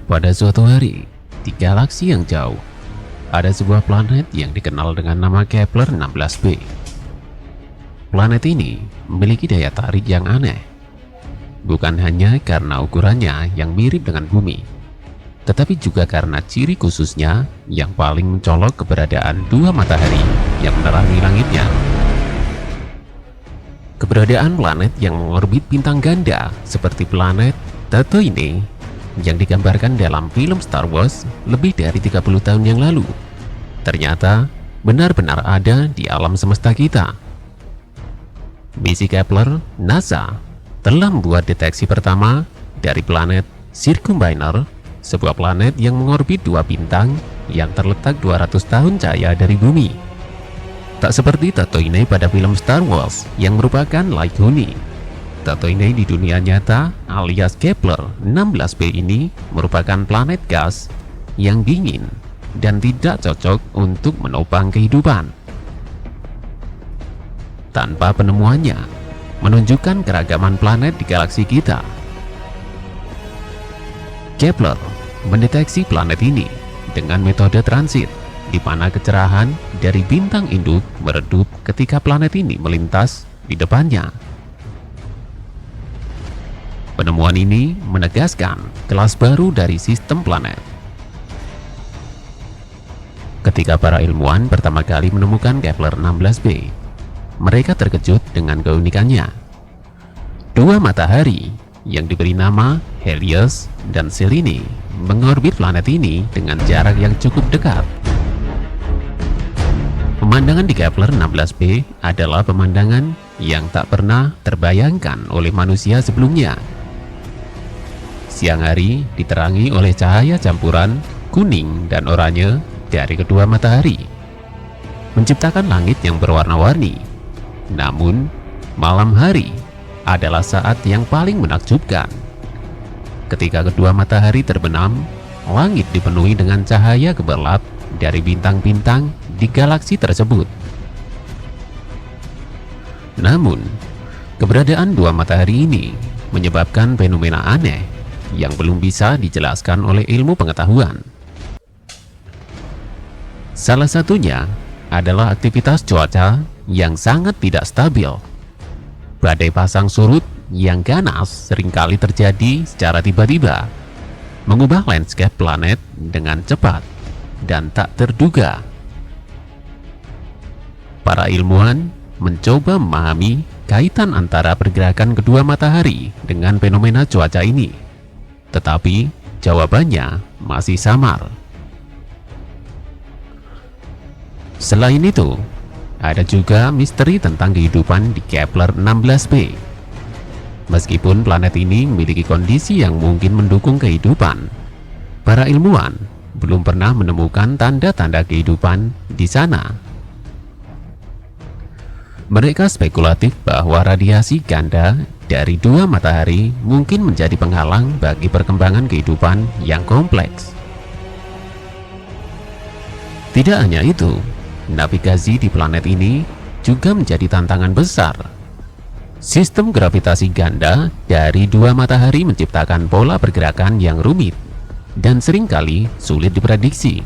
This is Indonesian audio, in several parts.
Pada suatu hari, di galaksi yang jauh, ada sebuah planet yang dikenal dengan nama Kepler 16b. Planet ini memiliki daya tarik yang aneh, bukan hanya karena ukurannya yang mirip dengan bumi, tetapi juga karena ciri khususnya yang paling mencolok keberadaan dua matahari yang menerangi langitnya. Keberadaan planet yang mengorbit bintang ganda seperti planet Tatooine yang digambarkan dalam film Star Wars lebih dari 30 tahun yang lalu, ternyata benar-benar ada di alam semesta kita. Misi Kepler NASA telah membuat deteksi pertama dari planet Circumbiner, sebuah planet yang mengorbit dua bintang yang terletak 200 tahun cahaya dari bumi. Tak seperti Tatooine pada film Star Wars yang merupakan Laikuni, Tatooine di dunia nyata alias Kepler 16b ini merupakan planet gas yang dingin dan tidak cocok untuk menopang kehidupan. Tanpa penemuannya menunjukkan keragaman planet di galaksi kita. Kepler mendeteksi planet ini dengan metode transit, di mana kecerahan dari bintang induk meredup ketika planet ini melintas di depannya. Penemuan ini menegaskan kelas baru dari sistem planet. Ketika para ilmuwan pertama kali menemukan Kepler 16b, mereka terkejut dengan keunikannya. Dua matahari yang diberi nama Helios dan Selene mengorbit planet ini dengan jarak yang cukup dekat. Pemandangan di Kepler 16b adalah pemandangan yang tak pernah terbayangkan oleh manusia sebelumnya. Siang hari diterangi oleh cahaya campuran kuning dan oranye dari kedua matahari, menciptakan langit yang berwarna-warni. Namun, malam hari adalah saat yang paling menakjubkan. Ketika kedua matahari terbenam, langit dipenuhi dengan cahaya gemerlap dari bintang-bintang di galaksi tersebut. Namun, keberadaan dua matahari ini menyebabkan fenomena aneh yang belum bisa dijelaskan oleh ilmu pengetahuan. Salah satunya adalah aktivitas cuaca yang sangat tidak stabil. Badai pasang surut yang ganas seringkali terjadi secara tiba-tiba, mengubah landscape planet dengan cepat dan tak terduga. Para ilmuwan mencoba memahami kaitan antara pergerakan kedua matahari dengan fenomena cuaca ini, tetapi jawabannya masih samar. Selain itu, ada juga misteri tentang kehidupan di Kepler 16b. Meskipun planet ini memiliki kondisi yang mungkin mendukung kehidupan, para ilmuwan belum pernah menemukan tanda-tanda kehidupan di sana. Mereka spekulatif bahwa radiasi ganda dari dua matahari mungkin menjadi penghalang bagi perkembangan kehidupan yang kompleks. Tidak hanya itu, navigasi di planet ini juga menjadi tantangan besar. Sistem gravitasi ganda dari dua matahari menciptakan pola pergerakan yang rumit dan seringkali sulit diprediksi.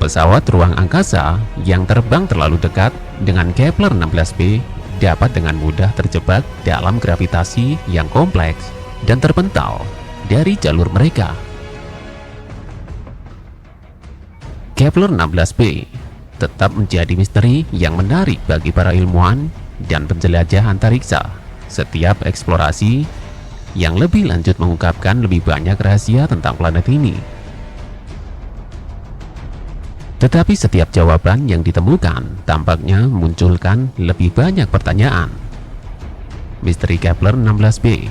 Pesawat ruang angkasa yang terbang terlalu dekat dengan Kepler 16b dapat dengan mudah terjebak dalam gravitasi yang kompleks dan terpental dari jalur mereka. Kepler 16b tetap menjadi misteri yang menarik bagi para ilmuwan dan penjelajah antariksa. Setiap eksplorasi yang lebih lanjut mengungkapkan lebih banyak rahasia tentang planet ini. Tetapi setiap jawaban yang ditemukan tampaknya memunculkan lebih banyak pertanyaan. Misteri Kepler 16b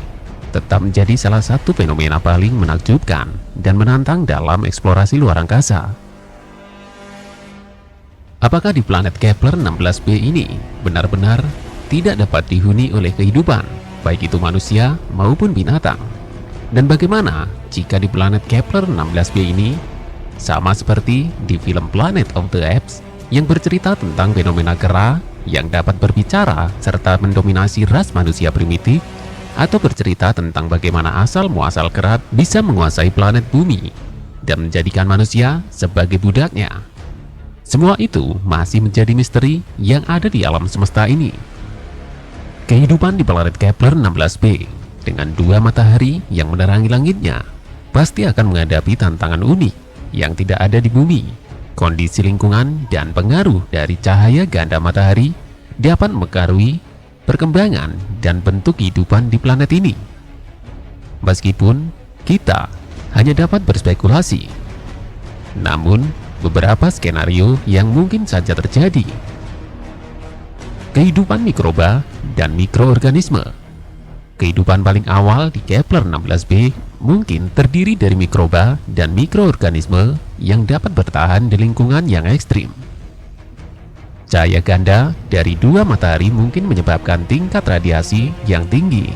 tetap menjadi salah satu fenomena paling menakjubkan dan menantang dalam eksplorasi luar angkasa. Apakah di planet Kepler 16b ini benar-benar tidak dapat dihuni oleh kehidupan, baik itu manusia maupun binatang? Dan bagaimana jika di planet Kepler 16b ini sama seperti di film Planet of the Apes yang bercerita tentang fenomena kera yang dapat berbicara serta mendominasi ras manusia primitif, atau bercerita tentang bagaimana asal-muasal kerat bisa menguasai planet bumi dan menjadikan manusia sebagai budaknya. Semua itu masih menjadi misteri yang ada di alam semesta ini. Kehidupan di planet Kepler 16b dengan dua matahari yang menerangi langitnya pasti akan menghadapi tantangan unik yang tidak ada di bumi. Kondisi lingkungan dan pengaruh dari cahaya ganda matahari dapat mempengaruhi perkembangan dan bentuk kehidupan di planet ini. Meskipun kita hanya dapat berspekulasi, namun beberapa skenario yang mungkin saja terjadi. Kehidupan mikroba dan mikroorganisme. Kehidupan paling awal di Kepler 16b mungkin terdiri dari mikroba dan mikroorganisme yang dapat bertahan di lingkungan yang ekstrim. Cahaya ganda dari dua matahari mungkin menyebabkan tingkat radiasi yang tinggi,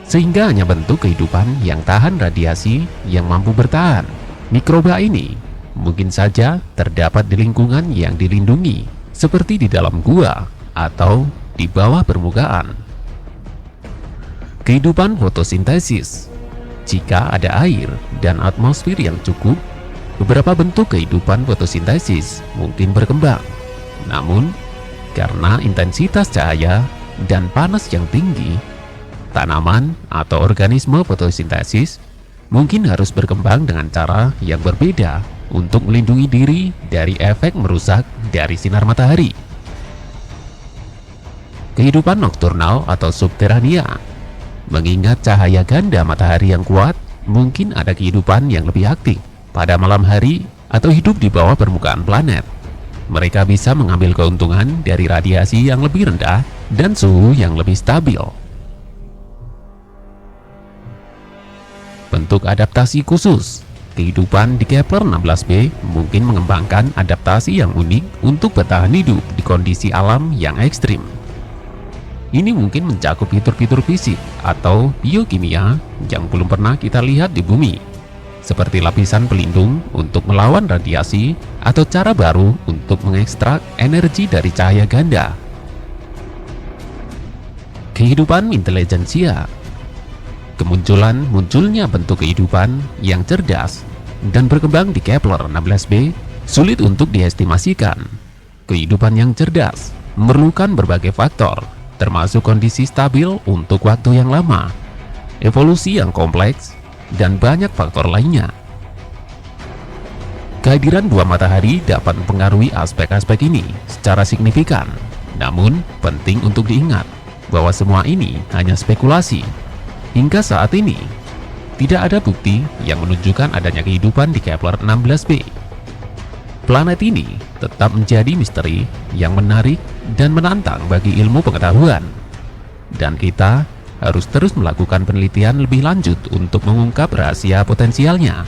sehingga hanya bentuk kehidupan yang tahan radiasi yang mampu bertahan. Mikroba ini mungkin saja terdapat di lingkungan yang dilindungi, seperti di dalam gua atau di bawah permukaan. Kehidupan fotosintesis. Jika ada air dan atmosfer yang cukup, beberapa bentuk kehidupan fotosintesis mungkin berkembang. Namun, karena intensitas cahaya dan panas yang tinggi, tanaman atau organisme fotosintesis mungkin harus berkembang dengan cara yang berbeda untuk melindungi diri dari efek merusak dari sinar matahari. Kehidupan nokturnal atau subterania. Mengingat cahaya ganda matahari yang kuat, mungkin ada kehidupan yang lebih aktif pada malam hari atau hidup di bawah permukaan planet. Mereka bisa mengambil keuntungan dari radiasi yang lebih rendah dan suhu yang lebih stabil. Bentuk adaptasi khusus. Kehidupan di Kepler 16b mungkin mengembangkan adaptasi yang unik untuk bertahan hidup di kondisi alam yang ekstrim. Ini mungkin mencakup fitur-fitur fisik atau biokimia yang belum pernah kita lihat di bumi, seperti lapisan pelindung untuk melawan radiasi atau cara baru untuk mengekstrak energi dari cahaya ganda. Kehidupan intelijensia. Munculnya bentuk kehidupan yang cerdas dan berkembang di Kepler 16b sulit untuk diestimasikan. Kehidupan yang cerdas memerlukan berbagai faktor, termasuk kondisi stabil untuk waktu yang lama, evolusi yang kompleks, dan banyak faktor lainnya. Kehadiran dua matahari dapat mempengaruhi aspek-aspek ini secara signifikan. Namun, penting untuk diingat bahwa semua ini hanya spekulasi. Hingga saat ini, tidak ada bukti yang menunjukkan adanya kehidupan di Kepler 16b. Planet ini tetap menjadi misteri yang menarik dan menantang bagi ilmu pengetahuan. Dan kita harus terus melakukan penelitian lebih lanjut untuk mengungkap rahasia potensialnya.